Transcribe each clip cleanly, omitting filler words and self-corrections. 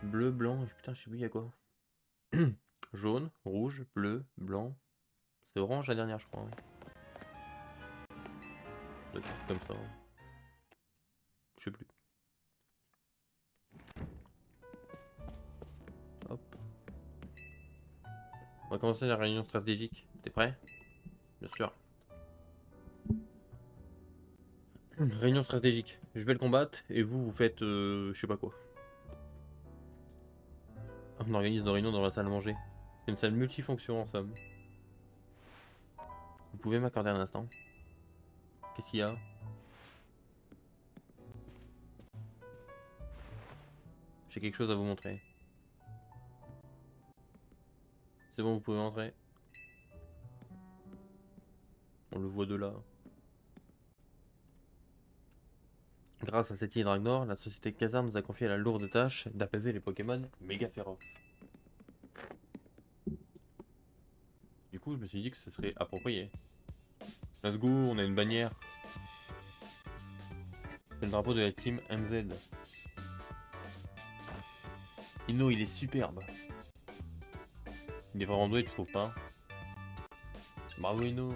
Bleu, blanc, putain, je sais plus, il y a quoi. Jaune, rouge, bleu, blanc. C'est orange la dernière, je crois, hein. Des trucs comme ça, hein. Je sais plus. Hop. On va commencer la réunion stratégique. T'es prêt? Bien sûr. Réunion stratégique. Je vais le combattre et vous, vous faites je sais pas quoi. On organise nos réunions dans la salle à manger. C'est une salle multifonction en somme. Vous pouvez m'accorder un instant? Qu'est-ce qu'il y a? J'ai quelque chose à vous montrer. C'est bon, vous pouvez entrer. On le voit de là. Grâce à cette île Dragnor, la société Kazar nous a confié la lourde tâche d'apaiser les Pokémon méga férox. Du coup, je me suis dit que ce serait approprié. Let's go, on a une bannière. C'est le drapeau de la team MZ. Ino, il est superbe. Il est vraiment doué, tu trouves pas? Bravo Ino.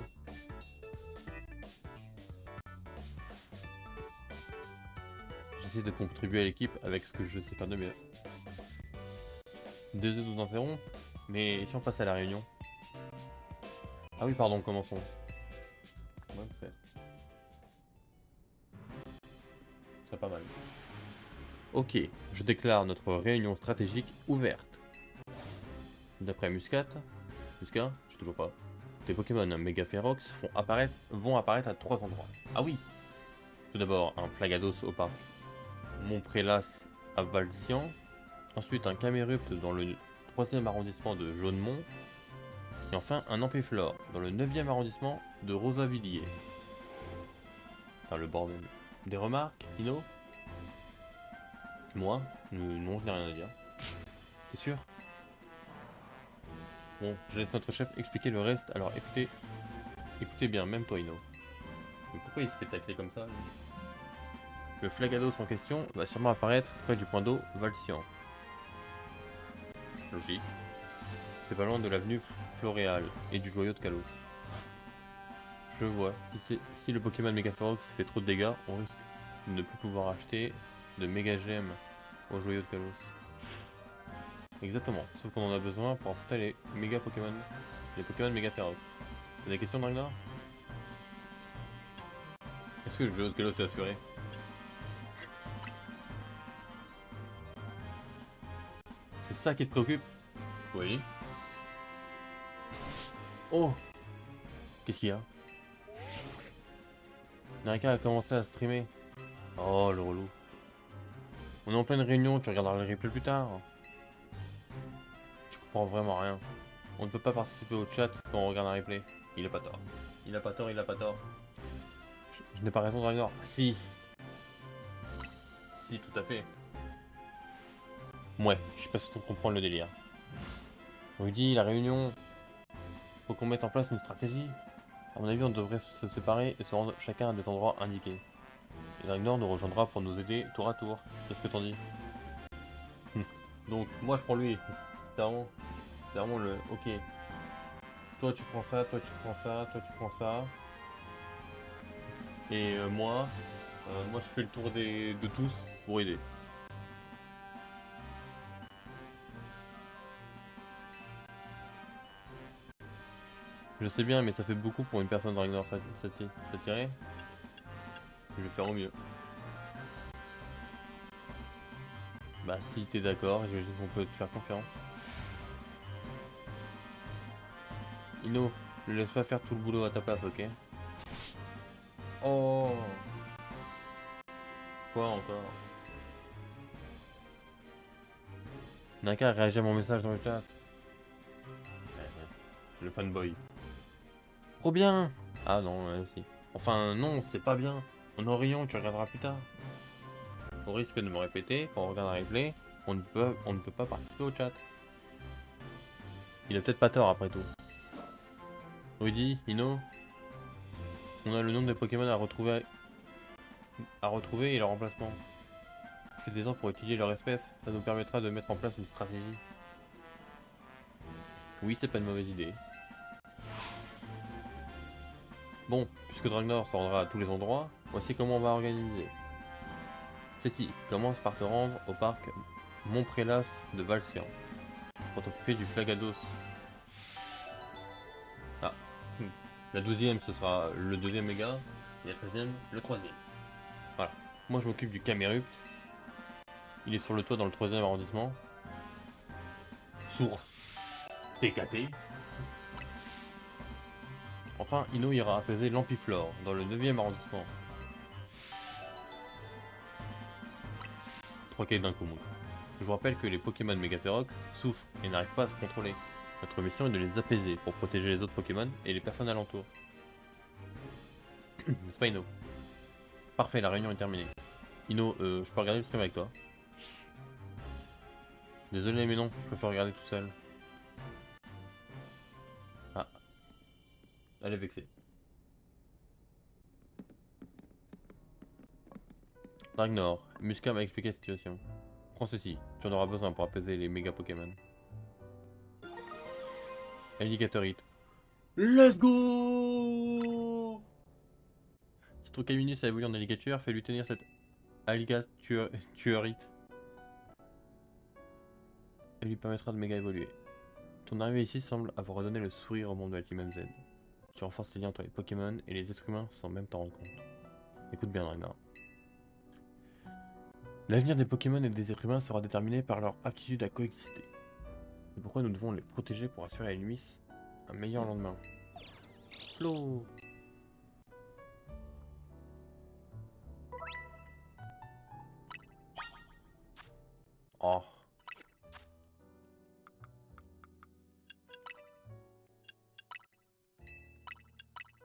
J'essaie de contribuer à l'équipe avec ce que je sais faire de mieux. Désolé de vous interrompre, mais si on passe à la réunion. Ah oui, pardon, commençons. Ouais, peut-être. Ce serait pas mal. Ok, je déclare notre réunion stratégique ouverte. D'après Muscat, je sais toujours pas. Des Pokémon méga férox vont apparaître à 3 endroits. Ah oui. Tout d'abord un Flagados au parc Montprélas à Valcian. Ensuite un Camerupt dans le 3e arrondissement de Jaunemont. Et enfin un Ampéflore dans le 9e arrondissement de Rosavilliers. Enfin le bordel. Des remarques, Ino? Moi? Non, je n'ai rien à dire. T'es sûr? Bon, je laisse notre chef expliquer le reste, alors écoutez bien, même toi Ino. Mais pourquoi il se fait tacler comme ça lui? Le Flagados en question va sûrement apparaître près du point d'eau Valcian. Logique. C'est pas loin de l'avenue Floréal et du joyau de Kalos. Je vois. Si le Pokémon Megaforox fait trop de dégâts, on risque de ne plus pouvoir acheter de méga gemmes au joyau de Kalos. Exactement. Sauf qu'on en a besoin pour affronter les Pokémon Megaforox. T'as des questions, Dragnar? Est-ce que le joyau de Kalos est assuré? C'est ça qui te préoccupe? Oui. Oh! Qu'est-ce qu'il y a? Narika a commencé à streamer. Oh, le relou. On est en pleine réunion, tu regarderas le replay plus tard. Je comprends vraiment rien. On ne peut pas participer au chat quand on regarde un replay. Il a pas tort. Il a pas tort, il a pas tort. Je n'ai pas raison, Dragnor. Ah, si. Si, tout à fait. Ouais, je suis pas sûr de comprendre le délire. Rudy, la réunion. Faut qu'on mette en place une stratégie. À mon avis, on devrait se séparer et se rendre chacun à des endroits indiqués. Et Dragnor nous rejoindra pour nous aider tour à tour. Qu'est-ce que t'en dis? Donc, moi je prends lui. C'est vraiment le. Ok. Toi tu prends ça, toi tu prends ça, toi tu prends ça. Et moi je fais le tour de tous pour aider. Je sais bien, mais ça fait beaucoup pour une personne Ragnar, ça tirait. Je vais faire au mieux. Bah si t'es d'accord, j'imagine qu'on peut te faire confiance. Ino, ne laisse pas faire tout le boulot à ta place, ok? Oh. Quoi encore? Naka a réagi à mon message dans le chat. Le fanboy. Trop bien! Ah non, aussi. Enfin non, c'est pas bien. On est en rayon, tu regarderas plus tard. Au risque de me répéter, quand on regarde un replay, on ne peut pas participer au chat. Il a peut-être pas tort après tout. Rudy, Ino, on a le nom des Pokémon à retrouver et leur emplacement. C'est des ans pour étudier leur espèce. Ça nous permettra de mettre en place une stratégie. Oui, c'est pas une mauvaise idée. Bon, puisque Dragnor se rendra à tous les endroits, voici comment on va organiser. Seti, commence par te rendre au parc Montprélas de Valcian pour t'occuper du Flagados. Ah, la 12e ce sera le deuxième méga, et la 13e le troisième. Voilà. Moi je m'occupe du Camérupt. Il est sur le toit dans le 3e arrondissement. Source TKT. Enfin, Ino ira apaiser l'Ampiflore dans le 9e arrondissement. 3 quais d'un coup. Je vous rappelle que les Pokémon Mégaféroc souffrent et n'arrivent pas à se contrôler. Notre mission est de les apaiser pour protéger les autres Pokémon et les personnes alentours. N'est-ce pas Ino? Parfait, la réunion est terminée. Ino, je peux regarder le stream avec toi? Désolé mais non, je préfère regarder tout seul. Ah. Elle est vexée. Dragnor, Musca m'a expliqué la situation. Prends ceci, tu en auras besoin pour apaiser les méga Pokémon. Alligator Hit. Let's go! Si ton Caminus a évolué en alligator, fais-lui tenir cette alligator hit. Elle lui permettra de méga évoluer. Ton arrivée ici semble avoir redonné le sourire au monde de la Team MZ. Tu renforces les liens entre les Pokémon et les êtres humains sans même t'en rendre compte. Écoute bien Ragnar. L'avenir des Pokémon et des êtres humains sera déterminé par leur aptitude à coexister. C'est pourquoi nous devons les protéger pour assurer à Illumis un meilleur lendemain. Flo. Oh.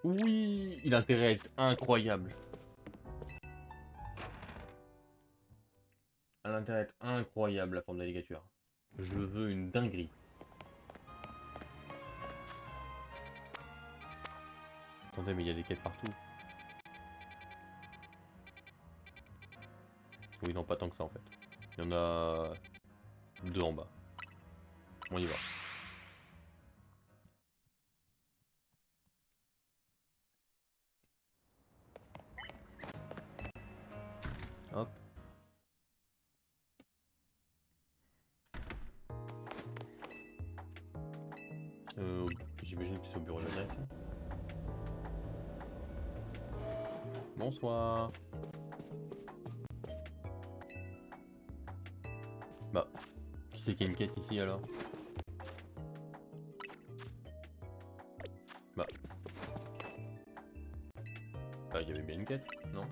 Oui, il a intérêt à être incroyable. Elle a intérêt à être incroyable la forme d'alligator. Je veux une dinguerie. Attendez, mais il y a des quêtes partout. Oui, non, pas tant que ça en fait. Il y en a 2 en bas. On y va. Hop. J'imagine que c'est au bureau de la direction. Bonsoir. Bah, qui c'est qui a une quête ici alors? Bah. Bah, il y avait bien une quête, non?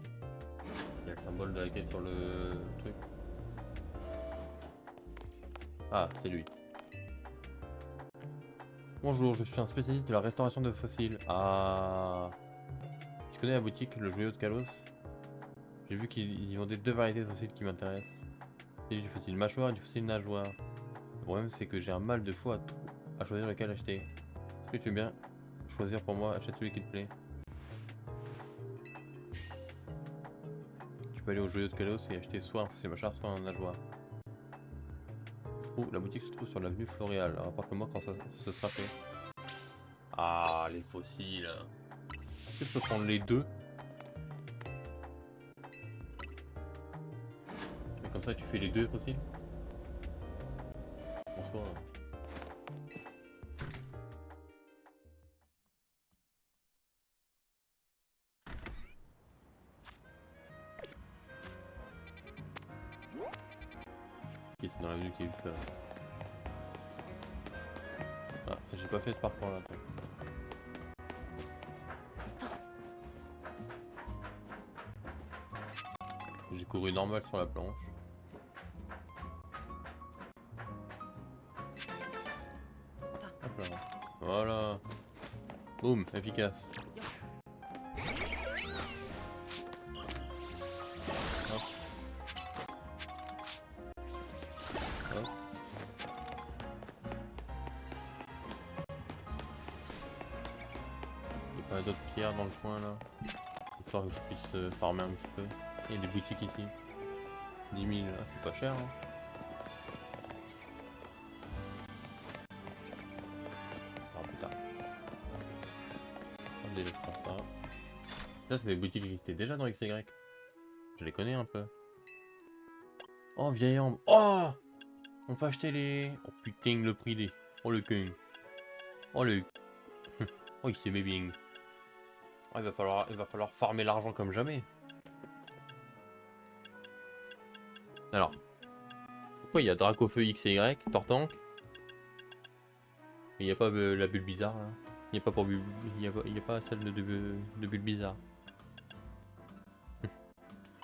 Il y a le symbole de la quête sur le truc. Ah, c'est lui. Bonjour, je suis un spécialiste de la restauration de fossiles. Ah. Tu connais la boutique, le joyau de Kalos? J'ai vu qu'ils y vendaient 2 variétés de fossiles qui m'intéressent. C'est du fossile mâchoire et du fossile nageoire. Le problème c'est que j'ai un mal de fou à choisir lequel acheter. Est-ce que tu veux bien choisir pour moi? Achète celui qui te plaît. Tu peux aller au joyau de Kalos et acheter soit un fossile mâchoire, soit un nageoire. Oh, la boutique se trouve sur l'avenue Floréal. Rapporte-moi quand ça se sera fait. Ah, les fossiles. Est-ce que je peux prendre les deux? Et comme ça, tu fais les deux fossiles? Bonsoir. Ok, c'est dans l'avenue qui est juste là. Ah, j'ai pas fait ce parcours là. J'ai couru normal sur la planche. Hop là. Voilà. Boum, efficace. Hop. Hop. Il n'y a pas d'autres pierres dans le coin là. Histoire que je puisse farmer un petit peu. Il y a des boutiques ici. 10 000, là, c'est pas cher. Hein. Alors, plus tard. On va déjà faire ça. Ça, c'est des boutiques qui existaient déjà dans XY. Je les connais un peu. Oh, vieille ambre. Oh, on peut acheter les... Oh putain, le prix des... Oh, le king. Oh, le... Oh, il s'est mis bien. Oh, il va falloir farmer l'argent comme jamais. Alors, pourquoi il y a Dracofeu XY, Tortank? Il n'y a pas la bulle bizarre là. Il n'y a pas pour bulle... il y a pas celle de bulle bizarre.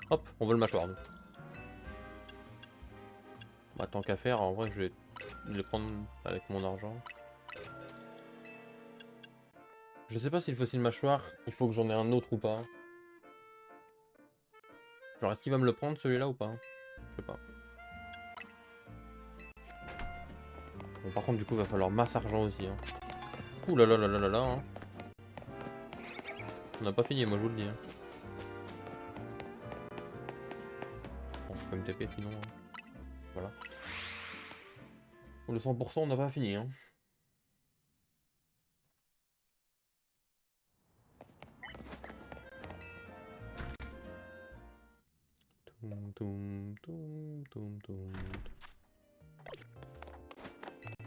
Hop, on veut le mâchoire. Nous. Bah, tant qu'à faire, en vrai, je vais le prendre avec mon argent. Je sais pas s'il faut aussi le mâchoire, il faut que j'en ai un autre ou pas. Genre, est-ce qu'il va me le prendre celui-là ou pas? Je sais pas. Bon, par contre, du coup, il va falloir masse argent aussi. Hein. Ouh là là là là là là. Hein. On n'a pas fini, moi je vous le dis. Hein. Bon, je peux me taper sinon. Hein. Voilà. Le 100%, on n'a pas fini. Hein.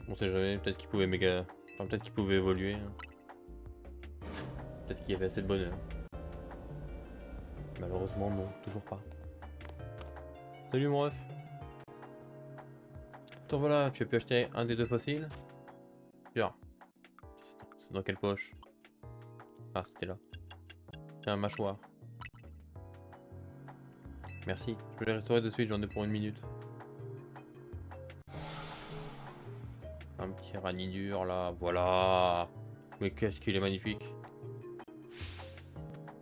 On sait jamais, peut-être qu'il pouvait méga... Enfin, peut-être qu'il pouvait évoluer. Hein. Peut-être qu'il y avait assez de bonheur. Malheureusement, non, toujours pas. Salut mon ref. Toi voilà, tu as pu acheter un des deux fossiles. Tiens. C'est dans quelle poche? Ah, c'était là. C'est un mâchoire. Merci. Je vais les restaurer de suite, j'en ai pour 1 minute. Un petit ranidur là, voilà. Mais qu'est-ce qu'il est magnifique.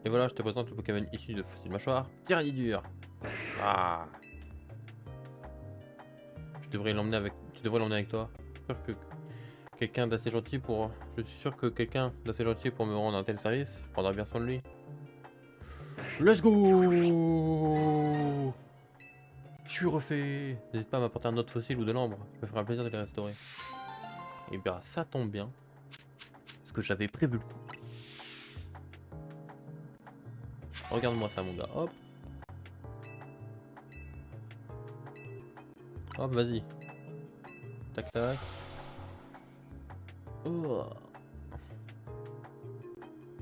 Et voilà, je te présente le Pokémon issu de fossile mâchoire. Tyranidur. Ah. Tu devrais l'emmener avec toi. Je suis sûr que quelqu'un d'assez gentil pour me rendre un tel service prendra bien soin de lui. Let's go. Je suis refait. N'hésite pas à m'apporter un autre fossile ou de l'ambre. Ça me fera plaisir de les restaurer. Et bien ça tombe bien. Parce que j'avais prévu le coup. Regarde-moi ça mon gars. Hop. Hop, vas-y. Tac tac. Oh.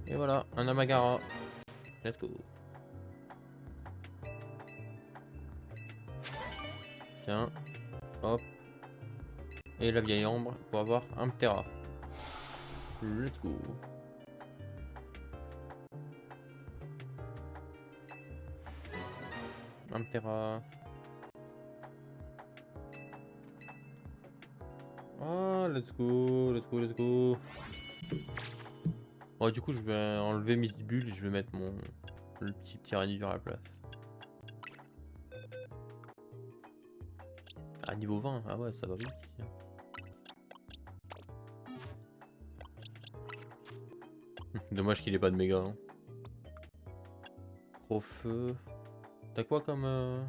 Et voilà, un Amagara. Let's go. Tiens. Hop. Et la vieille ambre pour avoir un Ptera. Let's go. Un Ptera. Ah, let's go, let's go, let's go. Bon, du coup, je vais enlever Miss Bull et je vais mettre le petit Tyranidur à la place. Ah, niveau 20, ah ouais, ça va vite ici. Dommage qu'il ait pas de méga. Hein. Gros feu. T'as quoi comme.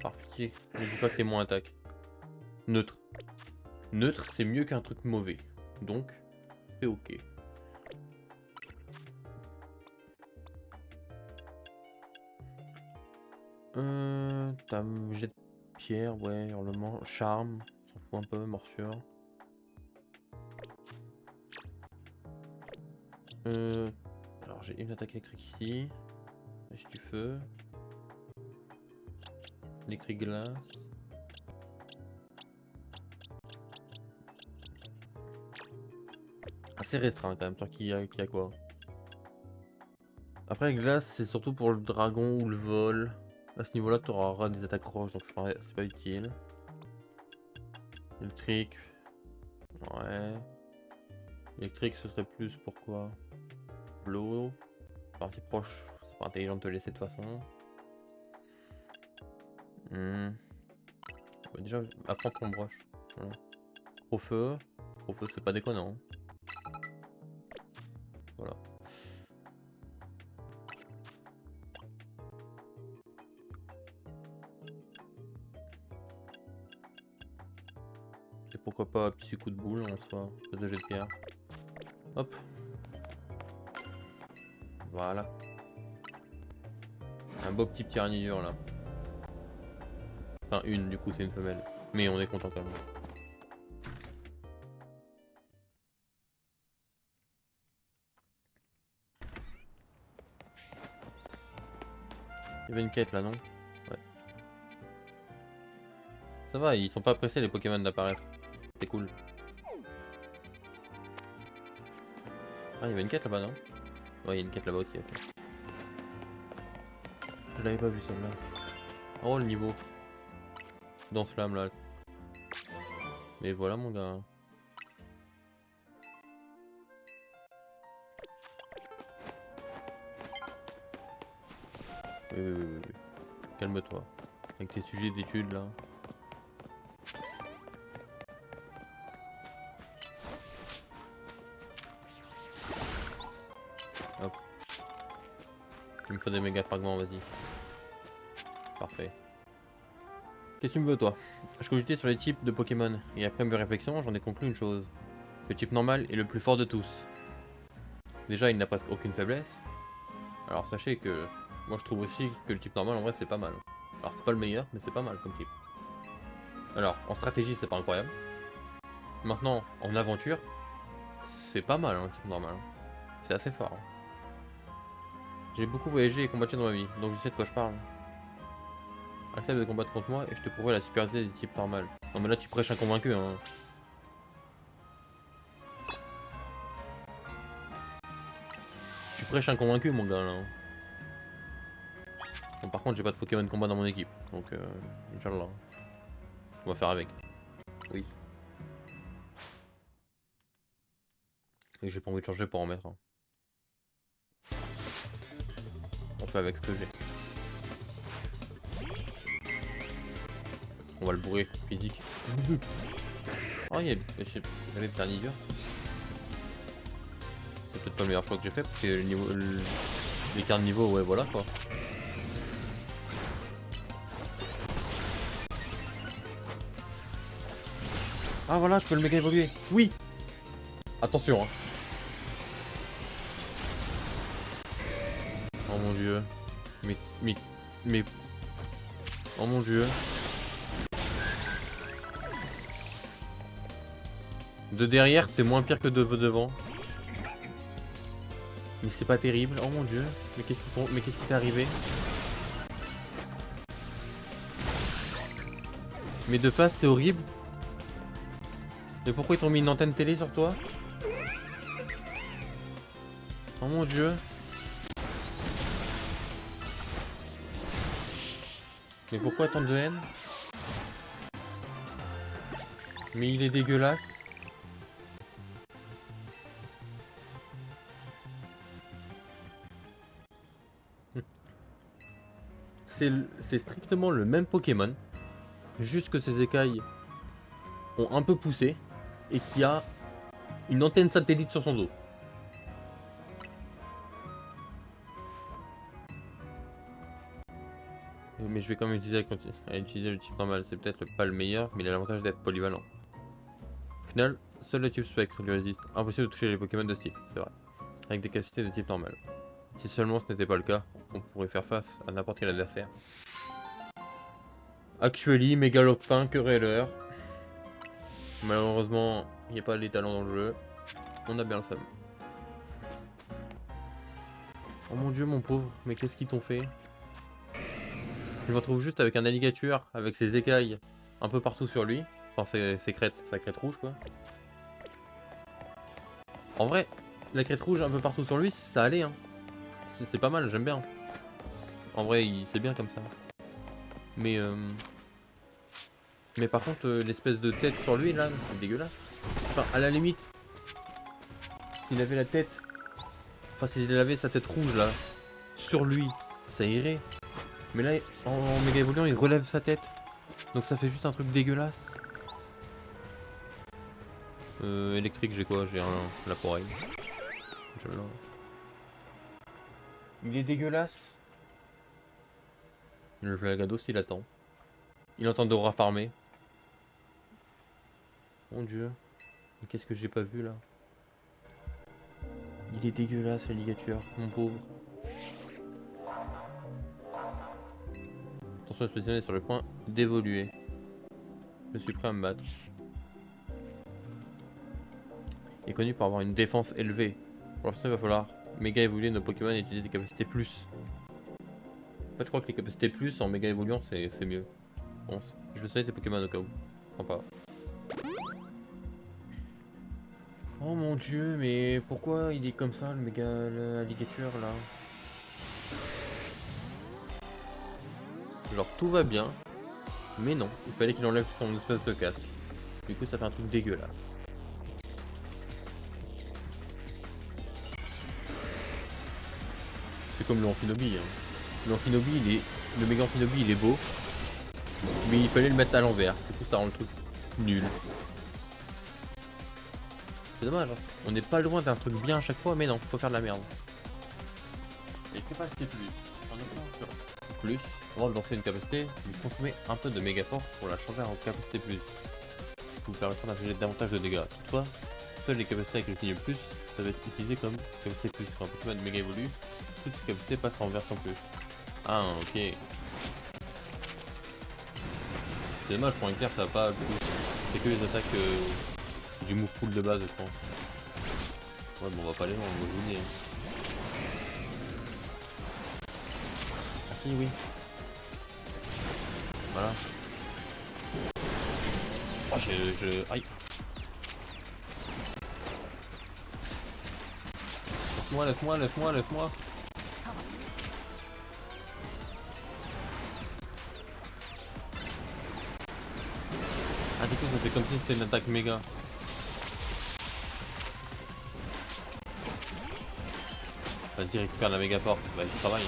Par pitié, ne dis pas que t'es moins attaque. Neutre. Neutre, c'est mieux qu'un truc mauvais. Donc, c'est ok. T'as jet de pierre, ouais, hurlement, charme, on s'en fout un peu, morsure. Alors j'ai une attaque électrique ici. Lâche du feu. Électrique glace. Assez restreint quand même sur qui a quoi. Après glace c'est surtout pour le dragon ou le vol. À ce niveau là tu auras des attaques roches donc c'est pas utile. Électrique. Ouais. Électrique ce serait plus pourquoi l'eau. Partie proche, c'est pas intelligent de te laisser de toute façon. Bah, déjà, apprends ton broche. Voilà. Gros feu c'est pas déconnant. Voilà. pourquoi pas un petit coup de boule en soi, espèce de jet de pierre. Hop. Voilà. Un beau petit tyrannidure là. Enfin une du coup c'est une femelle. Mais on est content quand même. Il y avait une quête là non? Ouais. Ça va, ils sont pas pressés les Pokémon d'apparaître. C'est cool. Ah il y avait une quête là-bas non? Ouais il y a une quête là-bas aussi, ok. Je l'avais pas vu celle-là. Oh le niveau. Danse flamme là. Mais voilà mon gars. Oui. Calme-toi. Avec tes sujets d'études là. Hop. Il me faut des méga fragments, vas-y. Parfait. Qu'est-ce que tu me veux toi? Je cogitais sur les types de Pokémon, et après mes réflexions, j'en ai conclu une chose. Le type normal est le plus fort de tous. Déjà, il n'a presque aucune faiblesse. Alors sachez que moi je trouve aussi que le type normal en vrai c'est pas mal. Alors c'est pas le meilleur, mais c'est pas mal comme type. Alors en stratégie c'est pas incroyable. Maintenant en aventure, c'est pas mal hein, le type normal. C'est assez fort. J'ai beaucoup voyagé et combattu dans ma vie, donc je sais de quoi je parle. Accepte de combattre contre moi et je te prouverai la supériorité des types normal. Non mais là tu prêches un convaincu hein. Tu prêches un convaincu mon gars là. Bon par contre j'ai pas de Pokémon de combat dans mon équipe, donc Inch'Allah. On va faire avec. Oui. Et j'ai pas envie de changer pour en mettre un. On fait avec ce que j'ai. On va le bourrer, physique. Oh, il y avait le Carnivore. C'est peut-être pas le meilleur choix que j'ai fait parce que le niveau, les cartes niveau, ouais, voilà quoi. Ah voilà, je peux le méga évoluer. Oui. Attention. Hein. Oh mon dieu. Mais. Oh mon dieu. De derrière, c'est moins pire que de devant. Mais c'est pas terrible. Oh mon dieu. Mais qu'est-ce qui t'est arrivé? Mais de face, c'est horrible. Mais pourquoi ils t'ont mis une antenne télé sur toi? Oh mon dieu. Mais pourquoi tant de haine? Mais il est dégueulasse. C'est strictement le même Pokémon. Juste que ses écailles ont un peu poussé. Et qu'il y a une antenne satellite sur son dos. Mais je vais quand même utiliser le type normal. C'est peut-être pas le meilleur, mais il a l'avantage d'être polyvalent. Au final, seul le type spectre lui résiste. Impossible de toucher les Pokémon de ce type, c'est vrai. Avec des capacités de type normal. Si seulement ce n'était pas le cas, on pourrait faire face à n'importe quel adversaire. Actually, Mégalopin, querelleur. Malheureusement, il n'y a pas les talents dans le jeu. On a bien le savon. Oh mon dieu, mon pauvre, mais qu'est-ce qu'ils t'ont fait? Je me retrouve juste avec un alligator avec ses écailles un peu partout sur lui. Enfin, sa crête rouge quoi. En vrai, la crête rouge un peu partout sur lui, ça allait hein. C'est pas mal, j'aime bien. En vrai, c'est bien comme ça. Mais par contre, l'espèce de tête sur lui là, c'est dégueulasse. Enfin, à la limite, s'il avait la tête. Enfin, s'il avait sa tête rouge là, sur lui, ça irait. Mais là, en méga évoluant, il relève sa tête. Donc ça fait juste un truc dégueulasse. Électrique, j'ai quoi? J'ai la poreille. Il est dégueulasse. Le Flagados, il attend. Il entend Dora farmer. Mon dieu. Mais qu'est-ce que j'ai pas vu là? Il est dégueulasse l'alligator, mon pauvre. Attention, le spécial est sur le point d'évoluer. Je suis prêt à me battre. Il est connu pour avoir une défense élevée. Pour l'instant, il va falloir méga évoluer nos Pokémon et utiliser des capacités plus. En fait, je crois que les capacités plus en méga évoluant, c'est mieux. Je pense. Je vais soigner tes Pokémon au cas où. Sympa. Oh mon dieu, mais pourquoi il est comme ça, le méga alligator là? Genre tout va bien, mais non, il fallait qu'il enlève son espèce de casque. Du coup, ça fait un truc dégueulasse. C'est comme le Amphinobi. Hein. Le Amphinobi, le méga Amphinobi, il est beau, mais il fallait le mettre à l'envers. Du coup, ça rend le truc nul. C'est dommage. Hein. On n'est pas loin d'un truc bien à chaque fois, mais non, faut faire de la merde. Et capacité plus. On est pas sur plus. Avant de lancer une capacité, vous consommez un peu de méga force pour la changer en capacité plus. Vous permettra d'infliger davantage de dégâts. Toutefois, seules les capacités avec le signe plus peuvent être utilisées comme capacité plus. Quand un Pokémon méga évolue, toutes ces capacités passent en version plus. Ah, ok. C'est dommage pour un clair, ça va pas plus. C'est que les attaques du move pool de base, je pense. Ouais, bon, on va pas aller loin, on va jouer. Ah, si, oui. Voilà. Oh, aïe. Laisse-moi. Ah, du coup, ça fait comme si c'était une attaque méga. Vas-y, récupère la méga force. Bah, il travaille. Hein.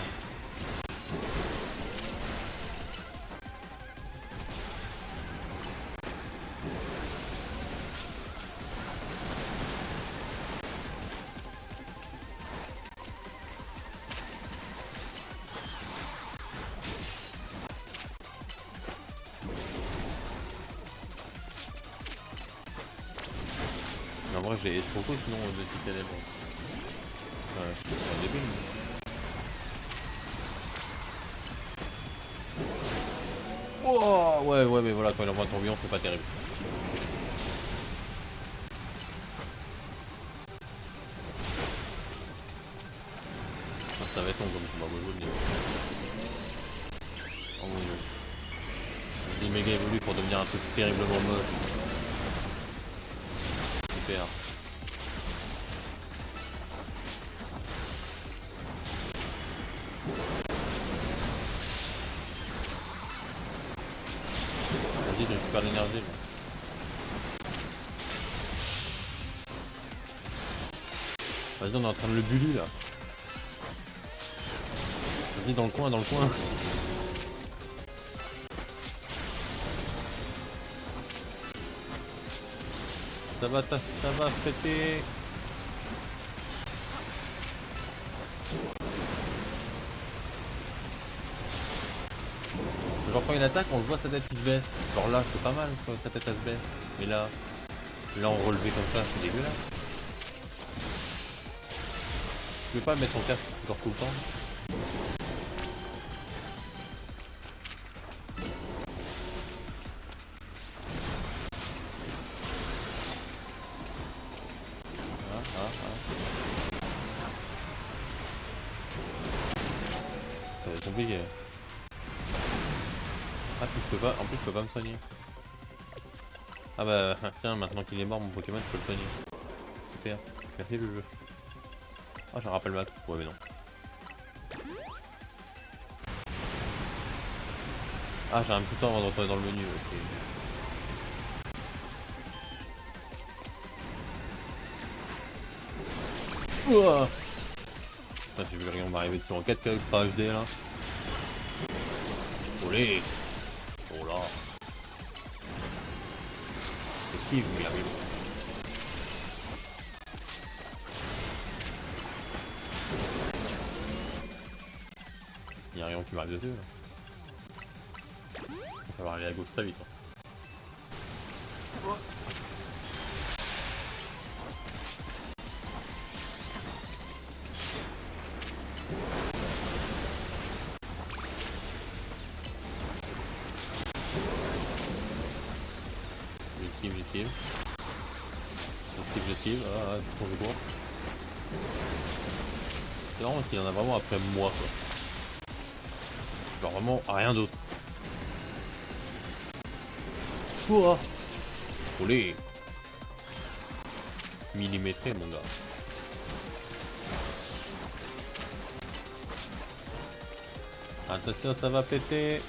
Mais en vrai, j'ai trop cool sinon de quitter les bons. Ouais, je suis un débile. Oh, ouais, mais voilà, quand il envoie un tourbillon, c'est pas terrible. Ah, ça va être long comme combat, moi je vous le dis. Oh mon dieu. Il est méga évolue pour devenir un truc terriblement moche. Super. Vas-y, je récupère l'énergie là. Vas-y, on est en train de le bully là. Vas-y, dans le coin. Ça va péter. Genre quand il attaque, on le voit sa tête qui se baisse. Genre là, c'est pas mal quand sa tête elle se baisse. Mais là en relevé comme ça, c'est dégueulasse. Tu peux pas mettre ton casque encore tout le temps. Ça va être compliqué. Ah, puis je peux pas, en plus je peux pas me soigner. Ah bah tiens, maintenant qu'il est mort mon Pokémon, je peux le soigner. Super, merci le jeu. Ah, j'en rappelle Max, ouais mais non. Ah, j'ai un petit temps avant de retourner dans le menu, ok. Ouah. Putain, j'ai vu le rayon m'arriver dessus en 4K Ultra HD là. Olé. Oh là. C'est qui vous l'avez? Il y a un rayon qui m'arrive dessus là. Il va falloir aller à gauche très vite. Hein. j'esquive. J'esquive, ah, je prends le cours. C'est marrant qu'il en a vraiment après moi quoi. Genre vraiment rien d'autre. Ouah. Olé. Millimétré mon gars. Attention, ça va péter.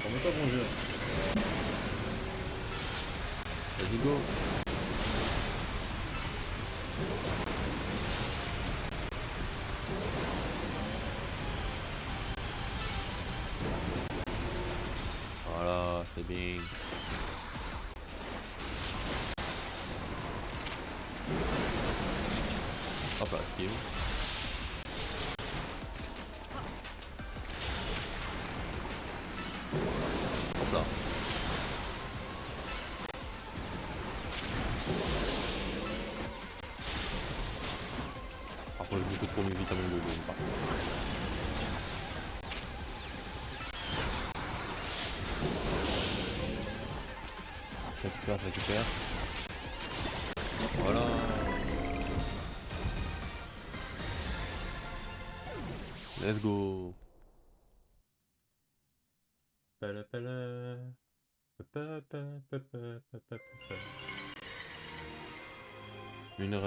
Remets-toi bon jeu. Vas-y go. Voilà, c'est bien. Hop là, esquive. Hop là. Par contre, j'ai beaucoup trop mis vite à mon gogo. Je récupère. Voilà. Let's go. Pala pala. Une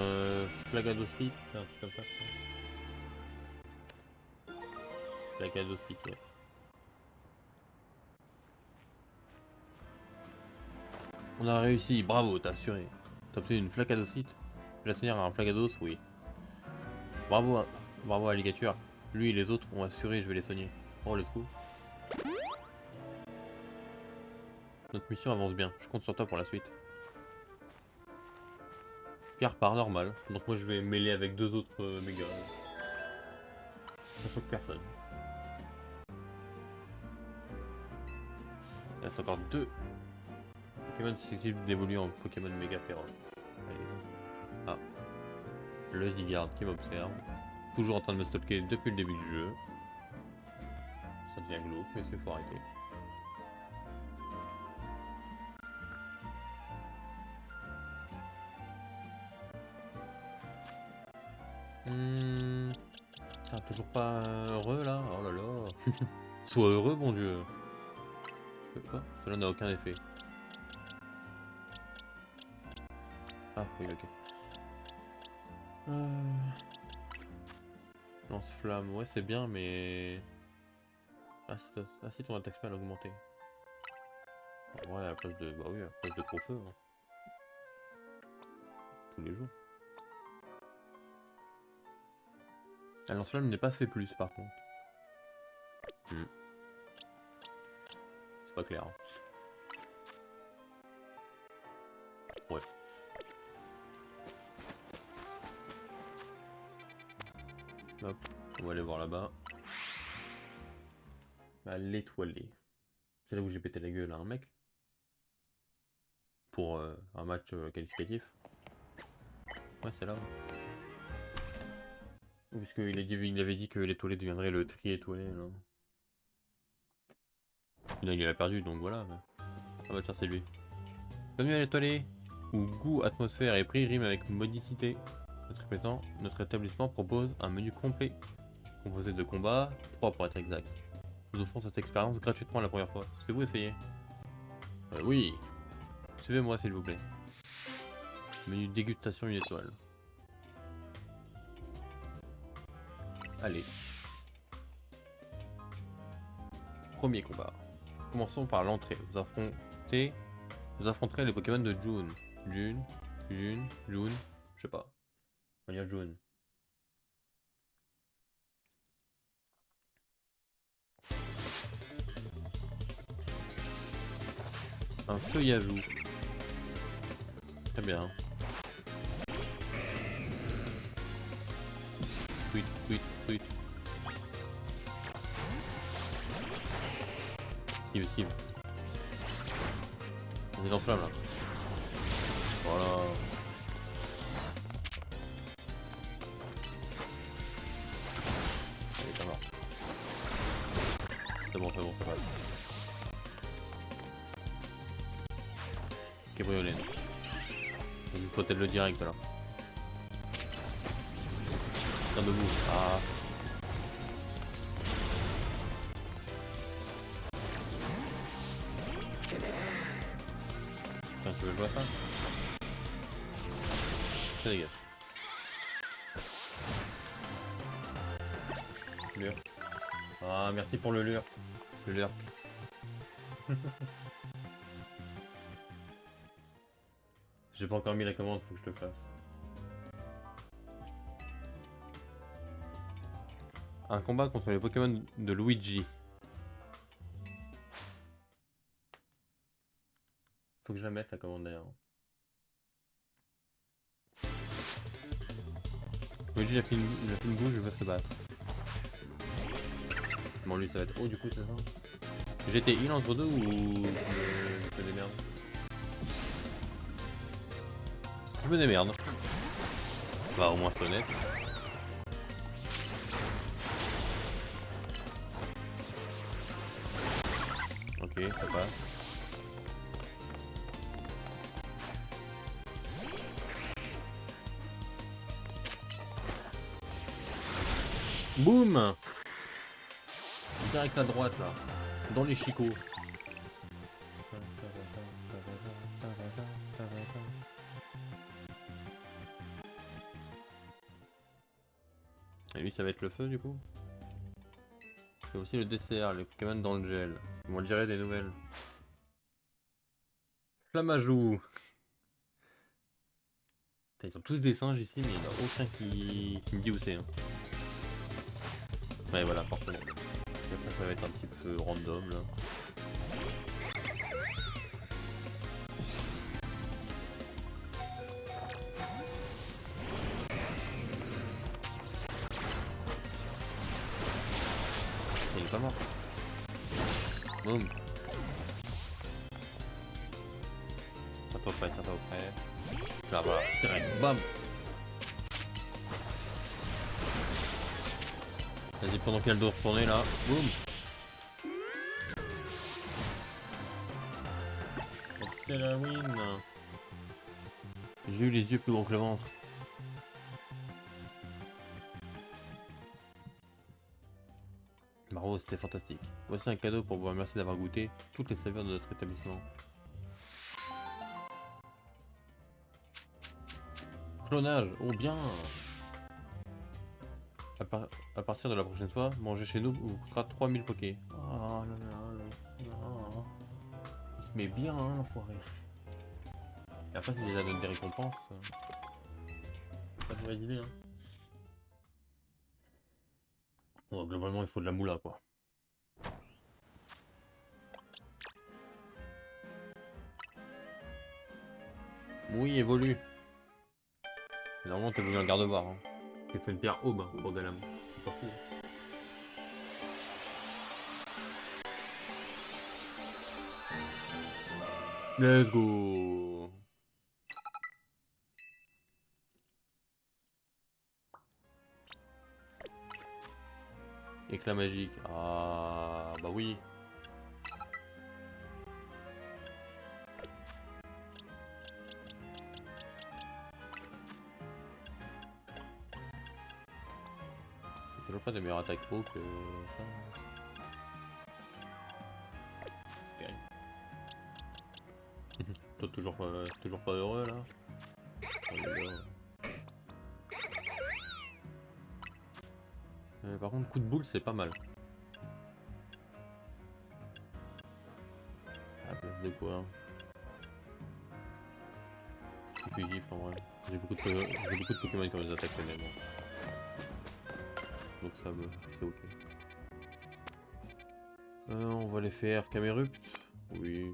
flagadocyte, un truc comme ça. Flagadocyte, ouais. On a réussi, bravo, t'as assuré. T'as obtenu une flagadocyte. Je vais la tenir à un flagados, oui. Bravo, bravo alligator. Lui et les autres ont assuré, je vais les soigner. Oh, let's go. Notre mission avance bien, je compte sur toi pour la suite. Pierre part normal, donc moi je vais mêler avec deux autres méga. Ça choque personne. Il reste encore deux Pokémon susceptibles d'évoluer en Pokémon méga féroce. Allez. Ah. Le Zygarde qui m'observe. Toujours en train de me stalker depuis le début du jeu. Ça devient glauque, mais c'est faut arrêter. Ah, toujours pas heureux là? Oh là là. Sois heureux, bon Dieu. Je peux pas. Cela n'a aucun effet. Ah oui, ok. Lance-flamme, ouais c'est bien mais... Ah si ton attaque spell a augmenté. Ouais à la place de... Bah oui, à la place de gros feu. Hein. Tous les jours. La lance-flamme n'est pas C+, par contre. C'est pas clair. Hein. Ouais. Hop, on va aller voir là-bas. Bah, l'étoilé. C'est là où j'ai pété la gueule à un mec. Pour un match qualificatif. Ouais, c'est là. Puisqu'il avait dit que l'étoilé deviendrait le tri-étoilé. Là, il a perdu, donc voilà. Mais... Ah bah tiens, c'est lui. Bienvenue à l'étoilé, où goût, atmosphère et prix riment avec modicité. Notre établissement propose un menu complet, composé de combats, 3 pour être exact. Nous offrons cette expérience gratuitement la première fois. Souhaitez-vous essayer? Oui. Suivez-moi s'il vous plaît. Menu dégustation une étoile. Allez. Premier combat. Commençons par l'entrée. Vous affronterez les Pokémon de June. June, je sais pas. On va dire June. Un feuillajou. Très bien. Tweet. Esquive. On est dans flamme là. Voilà. bon, ça passe. Cabriolène. Il faut peut-être le direct là. Tiens debout. Ah. Putain, tu veux jouer à ça? Ça dégage. Lure. Ah, merci pour le lure. Le lurk. J'ai pas encore mis la commande, faut que je le fasse. Un combat contre les Pokémon de Luigi. Faut que je la mette la commande d'ailleurs. Luigi il a fait une bouche, il va se battre. Bon lui ça va être haut du coup c'est ça. J'étais heal entre deux ou je me démerde? Je me démerde. Bah au moins c'est honnête. Ok, ça passe. Boum! Direct à droite là, dans les chicots. Et lui ça va être le feu du coup. C'est aussi le dessert, les Pokémon dans le gel. Ils vont gérer des nouvelles. Flamajou. Ils sont tous des singes ici mais il n'y en a aucun qui me dit où c'est. Hein. Ouais voilà, forcément. Après ça va être un petit peu random là. Il est pas mort. Boum. Tiens-toi prêt, tiens-toi prêt. Là voilà, direct, bam. Vas-y pendant qu'elle doit retourner là, boum. C'est la win. J'ai eu les yeux plus gros que le ventre. Bravo, c'était fantastique. Voici un cadeau pour vous remercier d'avoir goûté toutes les saveurs de notre établissement. Clonage, oh bien. À partir de la prochaine fois, manger chez nous vous coûtera 3000 pokés. Oh là là là. Il se met bien hein, l'enfoiré. Et après s'il déjà donne des récompenses. Pas de mauvaise idée hein. Bon, globalement il faut de la moula quoi. Oui, évolue. Normalement t'es venu en garde-voir. Hein. J'ai fait une pierre aube hein, pour Galam. C'est pas fou. Let's go. Éclat magique. Ah bah oui. Toujours pas de meilleure attaque haut que ça. C'est terrible. Toi toujours pas heureux là. Par contre coup de boule c'est pas mal. À la place de quoi? C'est plus gif en vrai. J'ai beaucoup de Pokémon qui ont des attaques même. Donc ça c'est ok. On va les faire Camerupt. Oui.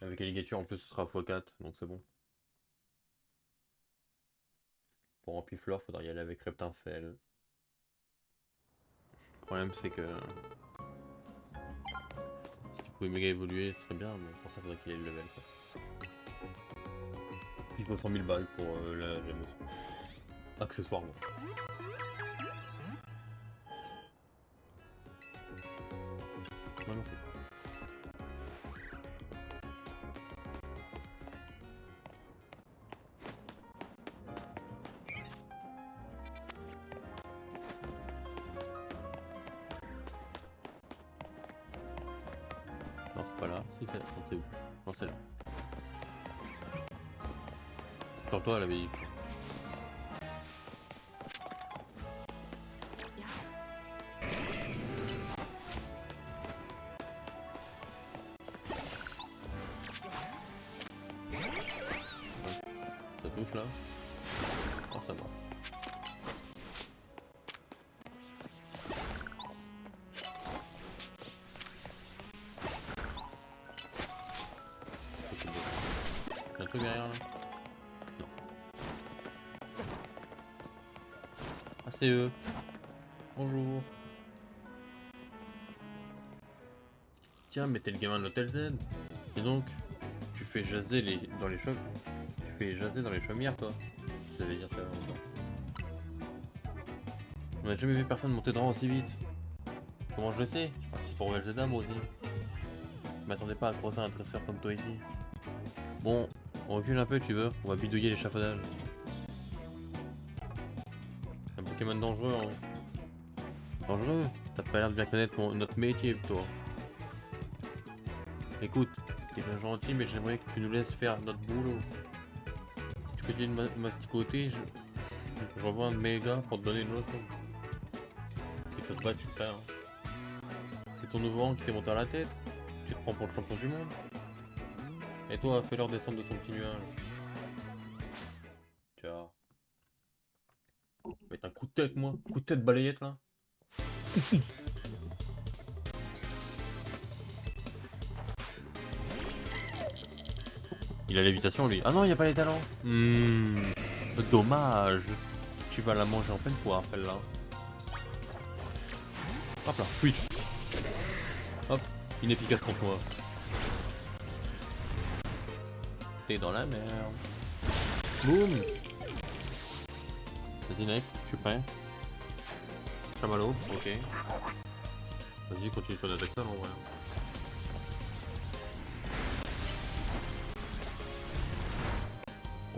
Avec Alligator en plus ce sera x4 donc c'est bon. Pour Ampiflore faudra y aller avec Reptincelle. Le problème c'est que si tu pouvais méga évoluer ce serait bien mais pour ça faudrait qu'il ait le level quoi. Il faut 100 000 balles pour la gémotion. Accessoirement. Si, c'est où? Non, c'est là. Comme toi, elle avait dit. Ça touche là. Oh, ça marche. Un truc derrière là? Non. Ah, c'est eux. Bonjour. Tiens, mais t'es le gamin de l'hôtel Z. Et donc, tu fais jaser dans les chaumières. Tu fais jaser dans les chaumières, toi. Ça veut dire ça. On n'a jamais vu personne monter de rang aussi vite. Comment je le sais? Je participe pour Zelda moi aussi. Je m'attendais pas à croiser un dresseur comme toi ici. Bon, on recule un peu, tu veux? On va bidouiller l'échafaudage. Un Pokémon dangereux, hein. Dangereux? T'as pas l'air de bien connaître notre métier, toi. Écoute, t'es bien gentil, mais j'aimerais que tu nous laisses faire notre boulot. Si tu continues de masticoter, j'envoie un de mes gars pour te donner une leçon. Si ça te va, tu perds. C'est ton nouveau rang qui t'est monté à la tête? Tu te prends pour le champion du monde? Et toi, fais-leur descendre de son petit nuage. Tiens. Mettre un coup de tête, moi. Coup de tête balayette, là. Il a l'évitation, lui. Ah non, il n'y a pas les talents. Dommage. Tu vas la manger en pleine poire, celle-là. Hop là, switch. Hop, inefficace contre moi. T'es dans la merde. Boum. Vas-y, next, je suis prêt. Chamallow, ok. Vas-y, continue sur l'attaque ça, en vrai.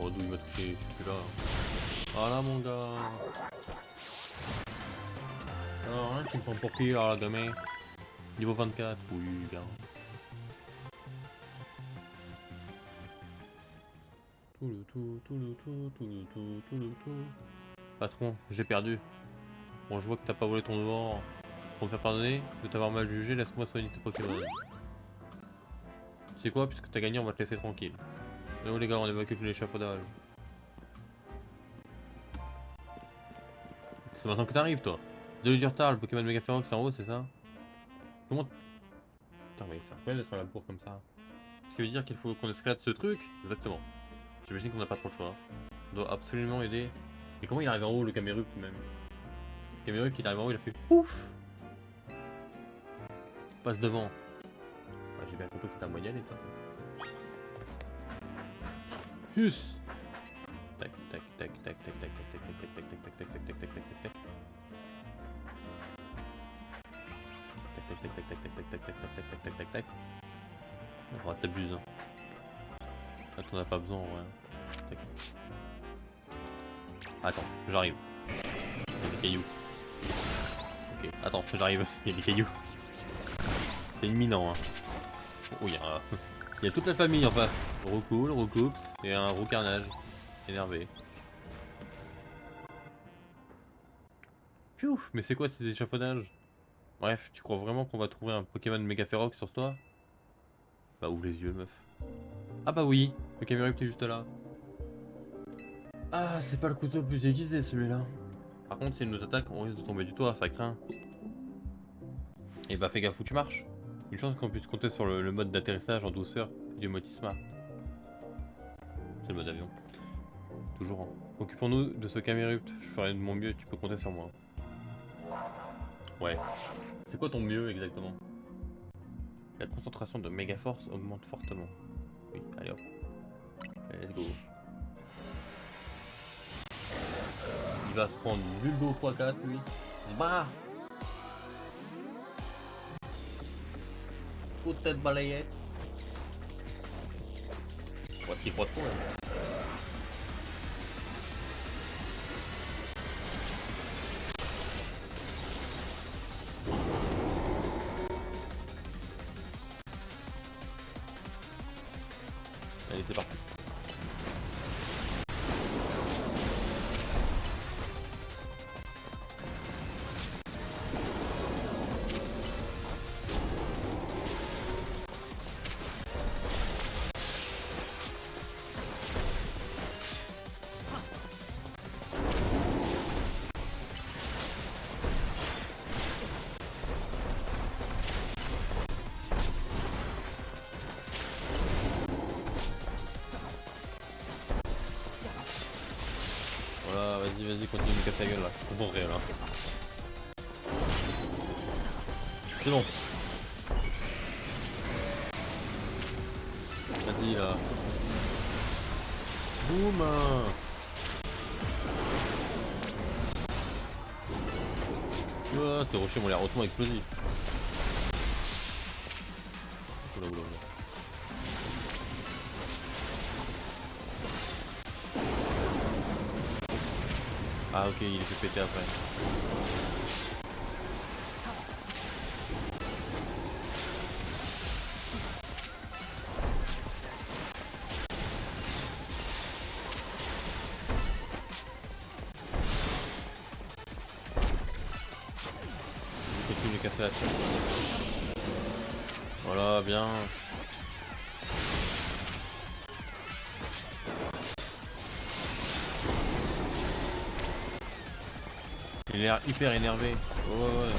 Oh, d'où il m'a touché, je suis plus là. Voilà, mon gars. Alors, hein, tu me prends pour qui, là, demain? Niveau 24, oui, bien. Patron, j'ai perdu. Bon, je vois que t'as pas volé ton devoir. Pour me faire pardonner de t'avoir mal jugé, laisse-moi soigner tes Pokémon. Tu sais quoi, puisque t'as gagné, on va te laisser tranquille. Mais oh les gars, on évacue tout l'échafaudage. C'est maintenant que t'arrives, toi. Désolé du retard, le Pokémon Mega Ferox c'est en haut, c'est ça? Comment... Putain, mais c'est incroyable d'être à la bourre comme ça. Ce qui veut dire qu'il faut qu'on escalade ce truc? Exactement. J'imagine qu'on n'a pas trop le choix. On doit absolument aider. Mais comment il arrive en haut, le Camerupt même? Le Camerupt, il arrive en haut, il a fait pouf! Passe devant. Ouais, j'ai bien compris que c'était un moyen de toute façon. Hus! Tac, tac, tac, tac, tac, tac, tac, tac, tac, tac, tac, tac, tac, tac, tac, tac, tac, tac, tac. Tac, tac, tac, tac, tac, tac, tac, tac, tac, tac, tac, tac, tac. Oh, t'abuses, hein. Là, t'en as pas besoin, ouais. Attends, j'arrive. Il y a des cailloux. Ok, attends, j'arrive. Il y a des cailloux. C'est imminent, hein. Oh, il y a toute la famille en face. Roucool, Roucoups et un Roucarnage. Énervé. Piou, mais c'est quoi ces échafaudages? Bref, tu crois vraiment qu'on va trouver un Pokémon Mega Ferox sur toi? Bah ouvre les yeux, meuf. Ah bah oui, le Camerupt est juste là. Ah, c'est pas le couteau le plus aiguisé celui-là. Par contre, si il nous attaque, on risque de tomber du toit, ça craint. Et bah fais gaffe où tu marches. Une chance qu'on puisse compter sur le mode d'atterrissage en douceur du Motismart. C'est le mode avion. Toujours. Hein. Occupons-nous de ce Camerupt. Je ferai de mon mieux, tu peux compter sur moi. Ouais. C'est quoi ton mieux exactement? La concentration de Megaforce augmente fortement. Oui, allez hop. Allez, let's go. Il va se prendre Bulbo x4 lui. Bah! Coup de tête balayette. Voici pas trop là. Vas-y, continue de me casser la gueule là. Je comprends rien là. C'est bon. Vas-y là. Boum. Ouah, tes rochers m'ont l'air hautement explosifs. Oula, oula, oula. Ah ok, il est fait péter après. Je continue de casser la tête. Voilà, bien. Il a l'air hyper énervé. Ouais, ouais.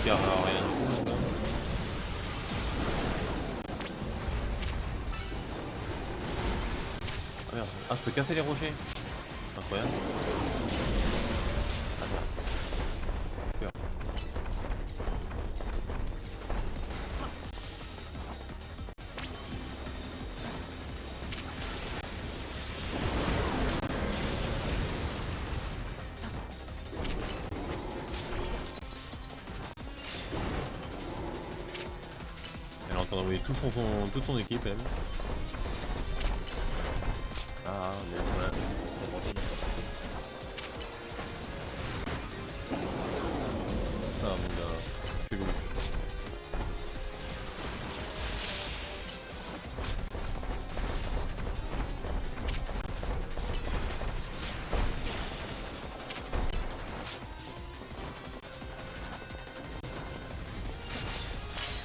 Hyper rien du tout. Ah merde. Ah, je peux casser les rochers. Incroyable. Ah merde. Peur. Elle est en train d'envoyer toute son équipe, elle. Ah, mais voilà. Ah, mon gars. Chelou.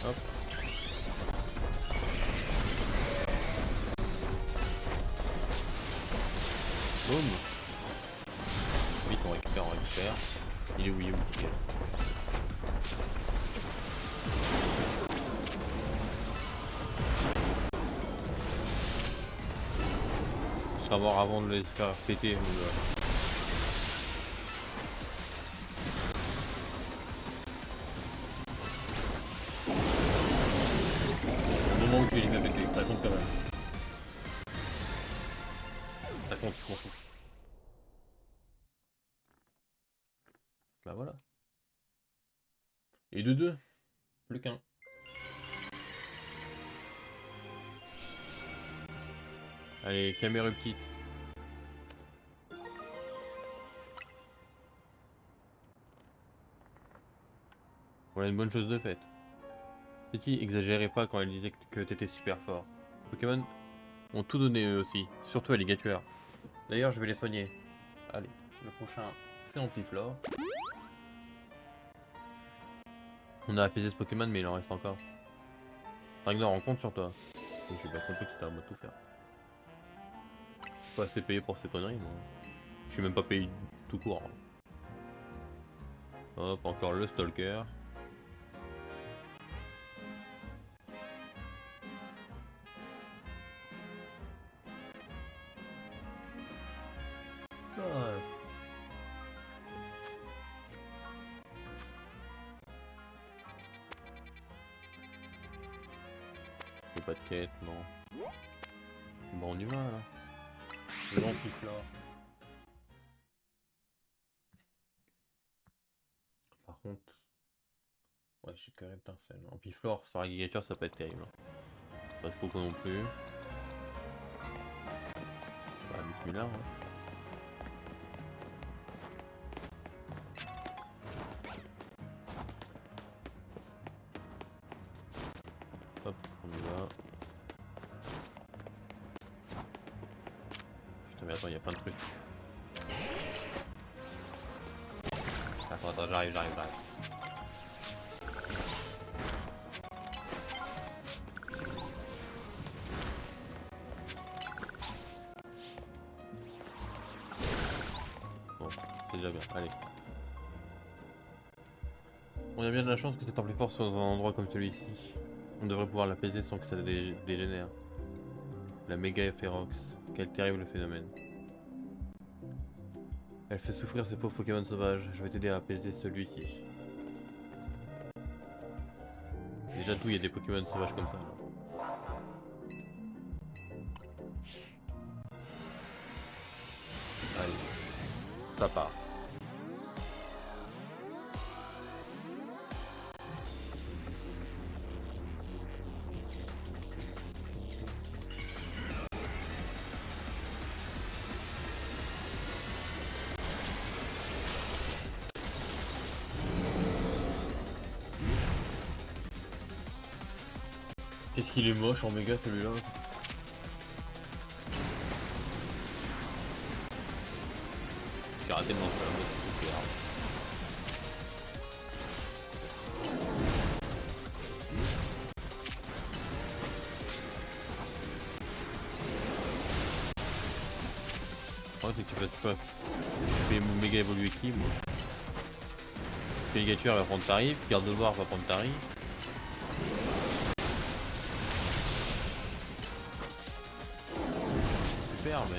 Hop. Boum. Vite, on récupère. Il est où, nickel. Je serai mort avant de les faire péter. Au moment où tu les fais péter, ça compte quand même. Ça compte, je m'en fous. Bah voilà. Et de deux, plus qu'un. Allez, caméra petite. Voilà une bonne chose de faite. Petit, exagérez pas quand elle disait que t'étais super fort. Pokémon ont tout donné eux aussi, surtout à Ligatueur. D'ailleurs, je vais les soigner. Allez, le prochain, c'est Ampiflore. On a apaisé ce Pokémon, mais il en reste encore. Ragnar, on compte sur toi. J'ai bien compris que c'était à moi de tout faire. Je suis pas assez payé pour ces conneries, moi. Je suis même pas payé tout court. Hop, encore le Stalker. Ah. J'ai pas de quête, non. Bon, on y va là. L'Ampiflore. Par contre, ouais, j'ai que Reptincelle. Ampiflore sur Agigature, ça peut être terrible. Pas trop non plus. Bah, bismillah. Hein. Hop, on y va. Putain, mais attends, il y a plein de trucs. Attends, j'arrive. Bon, c'est déjà bien, allez. On a bien de la chance que cet Amplifort soit dans un endroit comme celui-ci. On devrait pouvoir l'apaiser sans que ça dégénère. La méga Ferox, quel terrible phénomène. Elle fait souffrir ces pauvres Pokémon sauvages. Je vais t'aider à apaiser celui-ci. Déjà tout, il y a des Pokémon sauvages comme ça. Là. Allez, ça part. Qu'est-ce qu'il est moche en méga celui-là. J'ai raté mon flamme, c'est super. Ouais, c'est que tu fais pas. Tu fais méga évoluer qui moi? Pégature va prendre tarif, Gardevoir va prendre tarif. Super mais.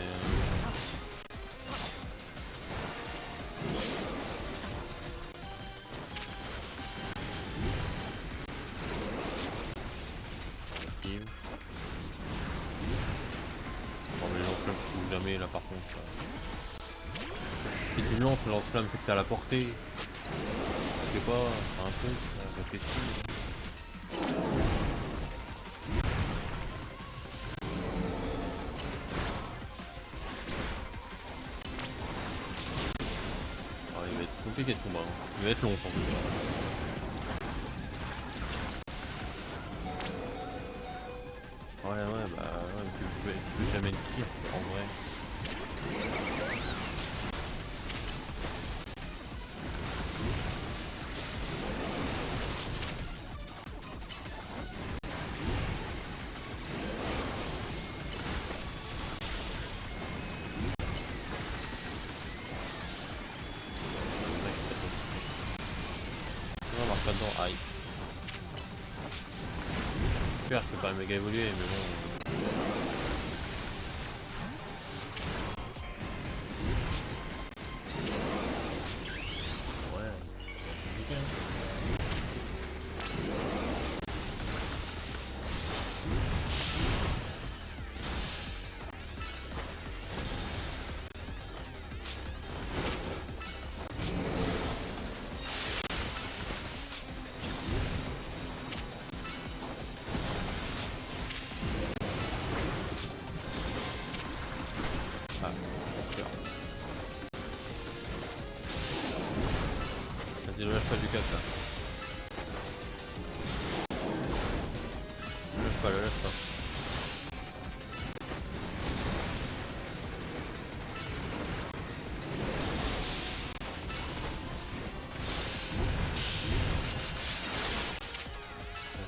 Bon mais les lance-flammes je trouve jamais là par contre. Si tu lances le lance-flamme c'est que t'as la portée. Je sais pas, un truc, réfléchis. Il va être compliqué de combat, hein. Il va être long sans doute. Ouais bah ouais, tu peux jamais le tir en vrai. On marche pas dedans, aïe. Super, je peux pas méga évoluer mais bon. Ouais, c'est compliqué hein. Ah, super. Vas-y, le lâche pas du 4 là. Le lâche pas.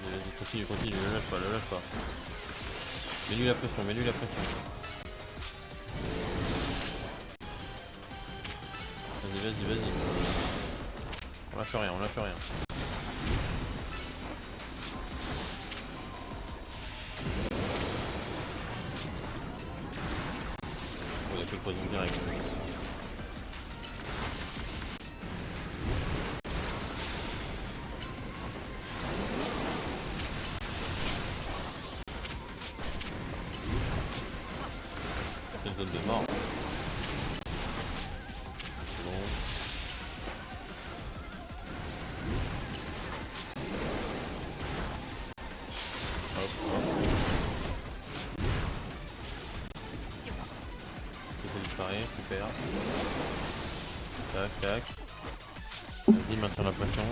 Vas-y, continue, le lâche pas. Mets-lui la pression. Vas-y. On lâche rien. On a fait le poison direct. C'est une zone de mort. C'est bon. Hop. Ça disparaît, super. Tac. Vas-y, maintiens la pression.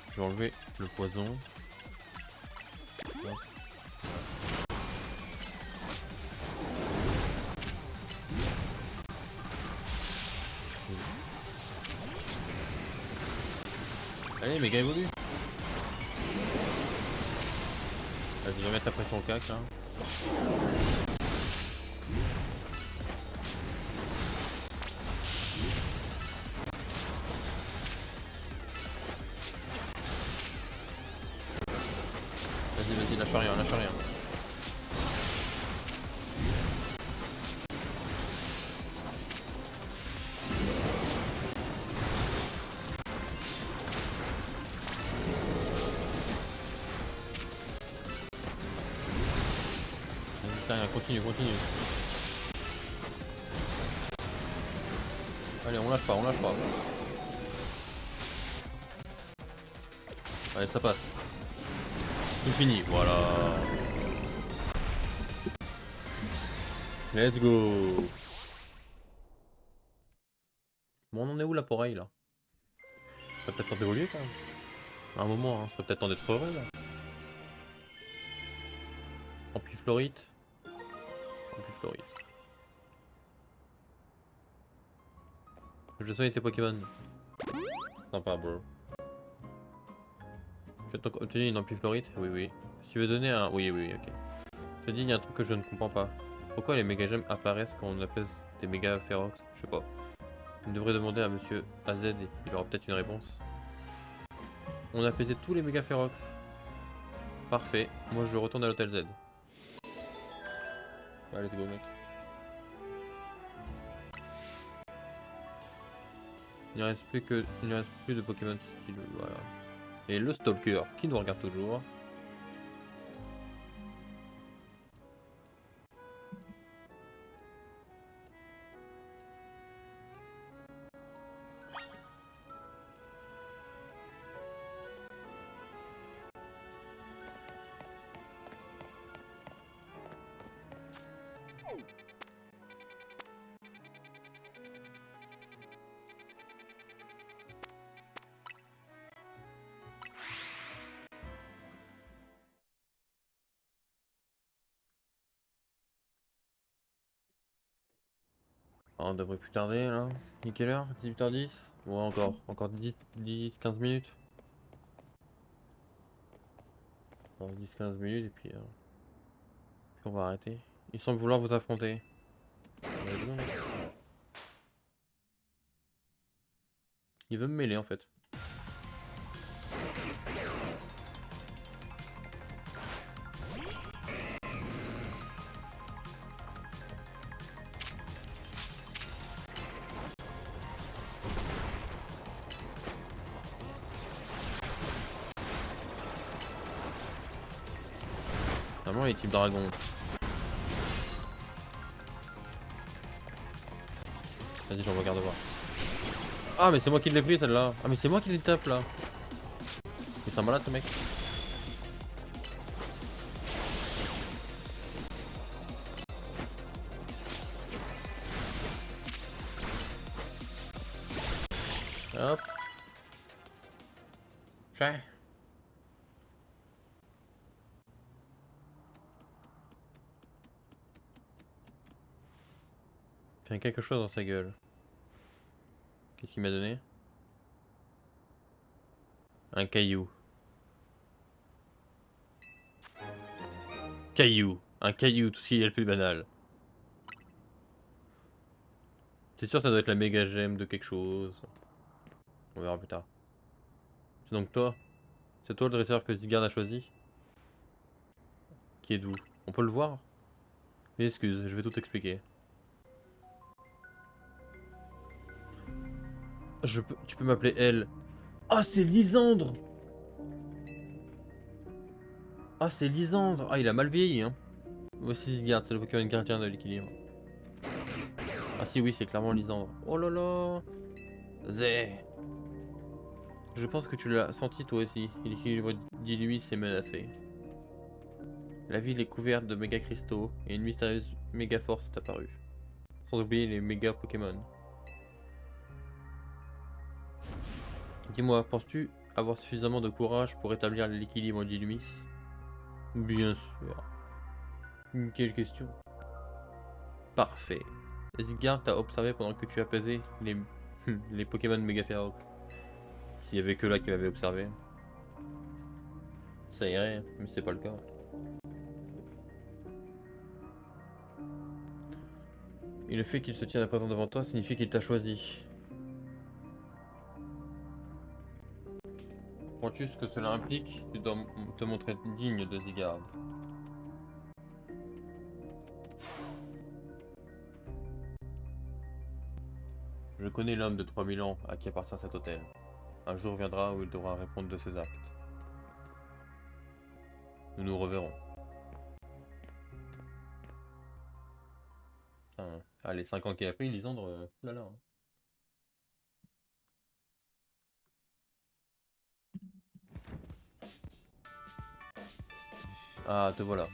Je vais enlever le poison. Allez, méga évolue. Vas-y, je vais mettre la pression au cac là. Vas-y, lâche rien. C'est rien, continue, continue. Allez, on lâche pas, on lâche pas. Allez, ça passe. Tout fini, voilà. Let's go. Bon, on en est où là pour Ray là? Ça va peut-être temps d'évoluer quand même. À un moment, hein, ça va peut-être temps d'être heureux là. Ampiflorite. Ampiflorite. Je soigne tes Pokémon. Sympa, bro. Tu as obtenu une Ampiflorite? Oui, oui. Si tu veux donner un. Oui, oui, ok. Je te dis, il y a un truc que je ne comprends pas. Pourquoi les méga gemmes apparaissent quand on apaise des méga férox? Je sais pas. On devrait demander à monsieur AZ, il aura peut-être une réponse. On a apaisé tous les méga férox. Parfait. Moi je retourne à l'hôtel Z. Allez, let's go, mec. Il ne reste plus de Pokémon style, voilà. Et le Stalker qui nous regarde toujours. Ah, on devrait plus tarder là. Il est quelle heure? 18h10? Ouais, encore 10-15 minutes. 10-15 minutes et puis on va arrêter. Il semble vouloir vous affronter. Il veut me mêler en fait. Normalement il est type dragon. Vas-y, j'en regarde voir. Ah mais c'est moi qui l'ai pris celle-là. Ah mais c'est moi qui l'ai tape là. Mais c'est un malade ce mec. Hop. Chat. Il y a quelque chose dans sa gueule. Qu'est-ce qu'il m'a donné? Un caillou. Caillou. Un caillou, tout ce qui est le plus banal. C'est sûr ça doit être la méga gemme de quelque chose. On verra plus tard. C'est donc toi? C'est toi le dresseur que Zygarde a choisi? Qui est d'où? On peut le voir? Mais excuse, je vais tout expliquer. Tu peux m'appeler elle. Ah, c'est Lysandre! Ah, c'est Lysandre! Ah, il a mal vieilli, hein. Voici Zygarde, c'est le Pokémon gardien de l'équilibre. Ah si, oui, c'est clairement Lysandre. Oh là là! Zé! Je pense que tu l'as senti toi aussi. L'équilibre d'Illuis s'est menacé. La ville est couverte de méga cristaux et une mystérieuse méga force est apparue. Sans oublier les méga Pokémon. Dis-moi, penses-tu avoir suffisamment de courage pour rétablir l'équilibre d'Illumis? Bien sûr. Quelle question? Parfait. Zygarde t'a observé pendant que tu apaisais les, les Pokémon méga férox. S'il y avait que là qui m'avait observé. Ça irait, mais c'est pas le cas. Et le fait qu'il se tienne à présent devant toi signifie qu'il t'a choisi. Crois-tu ce que cela implique? Tu dois te montrer digne de Zygarde. Je connais l'homme de 3000 ans à qui appartient cet hôtel. Un jour viendra où il devra répondre de ses actes. Nous nous reverrons. Putain, ah, les 5 ans qu'il a pris, Lisandre, là là. Hein. Ah, te voilà.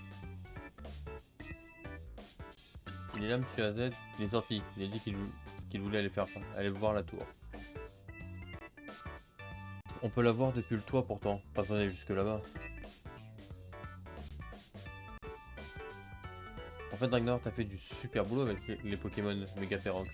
Il est là, monsieur AZ, il est sorti. Il a dit qu'il voulait aller faire ça, aller voir la tour. On peut la voir depuis le toit pourtant, pas besoin d'aller jusque là-bas. En fait, Ragnar, t'as fait du super boulot avec les Pokémon Mega Ferox.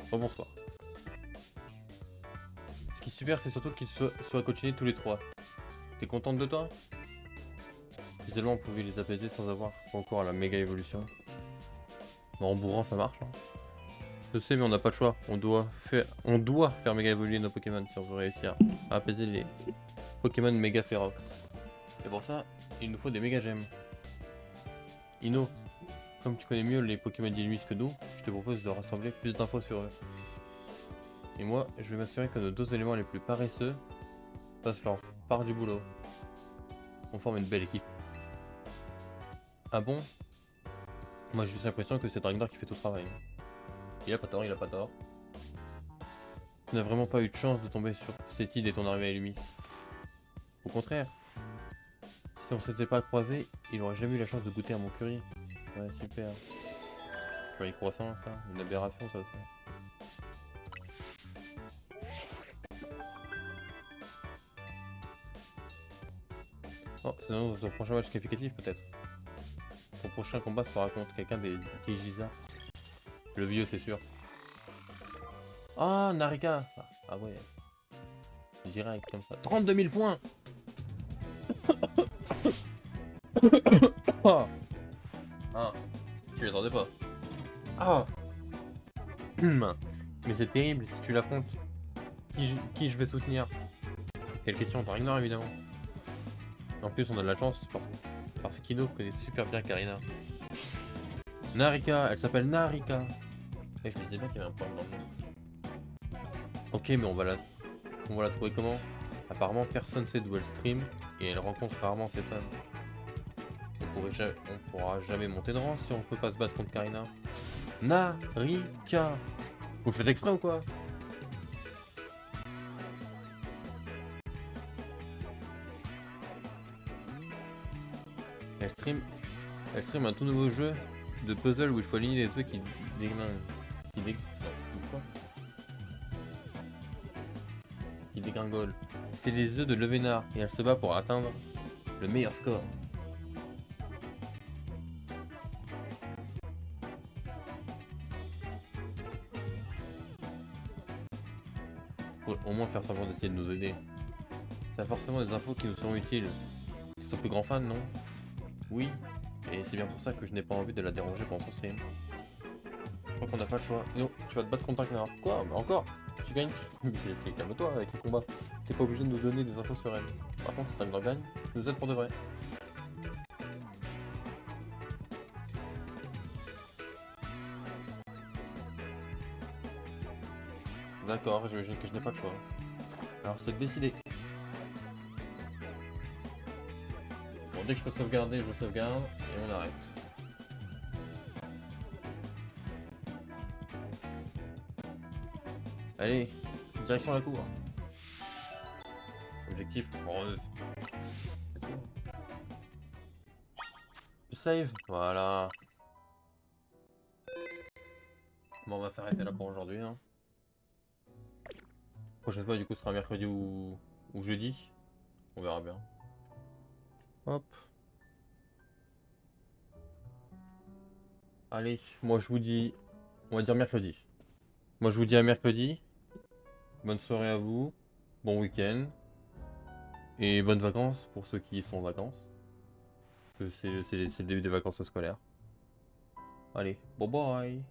Oh, bonsoir. Ce qui est super, c'est surtout qu'ils soient continués tous les trois. T'es contente de toi? Finalement, on pouvait les apaiser sans avoir encore à la méga évolution. En bourrant, ça marche. Hein. Je sais, mais on n'a pas le choix. On doit faire méga évoluer nos Pokémon si on veut réussir à apaiser les Pokémon méga Ferox. Et pour ça, il nous faut des méga gemmes. Ino, comme tu connais mieux les Pokémon d'Illumis que nous, je te propose de rassembler plus d'infos sur eux. Et moi, je vais m'assurer que nos deux éléments les plus paresseux fassent leur part du boulot. On forme une belle équipe. Ah bon? Moi j'ai juste l'impression que c'est Ragnar qui fait tout le travail. Il a pas tort, il a pas tort. Tu n'as vraiment pas eu de chance de tomber sur cette idée dès ton arrivée à Illumis. Au contraire, si on s'était pas croisés, il aurait jamais eu la chance de goûter à mon curry. Ouais, super. Curry croissant, ça, une aberration ça aussi. Oh, c'est dans ton prochain match qualificatif peut-être. Ton prochain combat sera contre quelqu'un des Giza. Le vieux, c'est sûr. Ah, Narika. Ah ouais. Direct comme ça. 32 000 points. Ah. Ah. Tu les attendais pas. Ah. Mais c'est terrible si tu l'affrontes. Qui je vais soutenir? Quelle question? Par Ragnar évidemment. En plus on a de la chance parce qu'Ino connaît super bien Karina. Narika, elle s'appelle Narika. Et je me disais bien qu'il y avait un point dans le nom. Ok, mais on va la trouver comment? Apparemment personne sait d'où elle stream et elle rencontre rarement ses fans. On pourra jamais monter de rang si on peut pas se battre contre Karina. Narika. Vous le faites exprès ou quoi? Elle stream un tout nouveau jeu de puzzle où il faut aligner les œufs qui dégringolent. C'est les œufs de Levénard et elle se bat pour atteindre le meilleur score. Faut au moins faire semblant d'essayer de nous aider. T'as forcément des infos qui nous seront utiles. C'est son plus grand fan, non? Oui, et c'est bien pour ça que je n'ai pas envie de la déranger pendant son stream. Je crois qu'on n'a pas le choix. Non, tu vas te battre contre Ragnar. Quoi? Mais encore? Tu gagnes? C'est calme-toi avec les combats. T'es pas obligé de nous donner des infos sur elle. Par contre, si Ragnar gagne, tu nous aides pour de vrai. D'accord, j'imagine que je n'ai pas le choix. Alors c'est décidé. Bon, dès que je peux sauvegarder, je sauvegarde et on arrête. Allez, direction la cour. Objectif, save, voilà. Bon, on va s'arrêter là pour aujourd'hui. Hein. Prochaine fois, du coup, ce sera mercredi ou jeudi. On verra bien. Hop. Allez, moi je vous dis, on va dire mercredi. Moi je vous dis à mercredi. Bonne soirée à vous. Bon week-end. Et bonnes vacances pour ceux qui sont en vacances. Parce que c'est le début des vacances scolaires. Allez, bye bye.